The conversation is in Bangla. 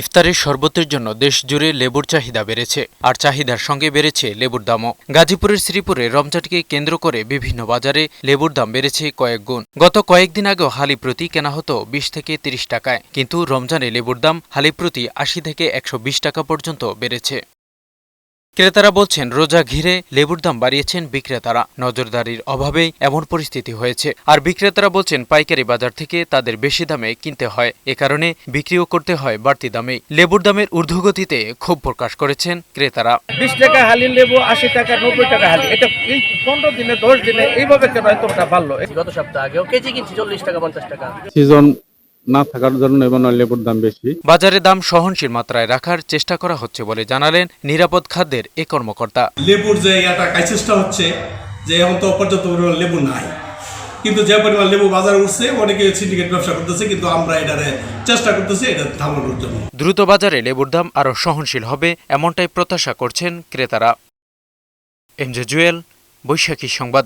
ইফতারের শরবতের জন্য দেশজুড়ে লেবুর চাহিদা বেড়েছে, আর চাহিদার সঙ্গে বেড়েছে লেবুর দামও। গাজীপুরের শ্রীপুরে রমজানকে কেন্দ্র করে বিভিন্ন বাজারে লেবুর দাম বেড়েছে কয়েক গুণ। গত কয়েকদিন আগেও হালি প্রতি কেনা হতো 20 থেকে 30 টাকায়, কিন্তু রমজানে লেবুর দাম হালি প্রতি 80 থেকে 120 টাকা পর্যন্ত বেড়েছে। ক্রেতারা বলছেন, রোজা ঘিরে লেবুর দাম বাড়িয়েছেন বিক্রেতারা। নজরদারির অভাবেই এমন পরিস্থিতি হয়েছে। আর বিক্রেতারা বলছেন, পাইকারি বাজার থেকে তাদের বেশি দামে কিনতে হয়, এ কারণে বিক্রিও করতে হয় বাড়তি দামেই। লেবুর দামের ঊর্ধ্বগতিতে ক্ষোভ প্রকাশ করেছেন ক্রেতারা। 20 টাকা হালি লেবু, 80 টাকা 90 টাকা হালি, এটা 15 দিনে 10 দিনে এইভাবে কেন এতটা বাড়লো? গত সপ্তাহ আগেও কেজি কিনছি 40 টাকা 50 টাকা। সিজন না থাকার জন্য এবং লেবুর দাম বেশি। বাজারে দাম সহনশীল মাত্রায় রাখার চেষ্টা করা হচ্ছে বলে জানালেন নিরাপদ খাদ্যের এ কর্মকর্তা। লেবুর যে চেষ্টা হচ্ছে যে এখন তো পর্যাপ্ত পরিমাণ লেবু নাই, কিন্তু যে পরিমাণ লেবু বাজারে উঠছে অনেকে সিন্ডিকেট ব্যবসা করতেছে, কিন্তু আমরা এটারে চেষ্টা করতেছি এটা থামানোর জন্য। দ্রুত বাজারে লেবুর দাম আরও সহনশীল হবে এমনটাই প্রত্যাশা করছেন ক্রেতারা। এমজে জুয়েল, বৈশাখী সংবাদ।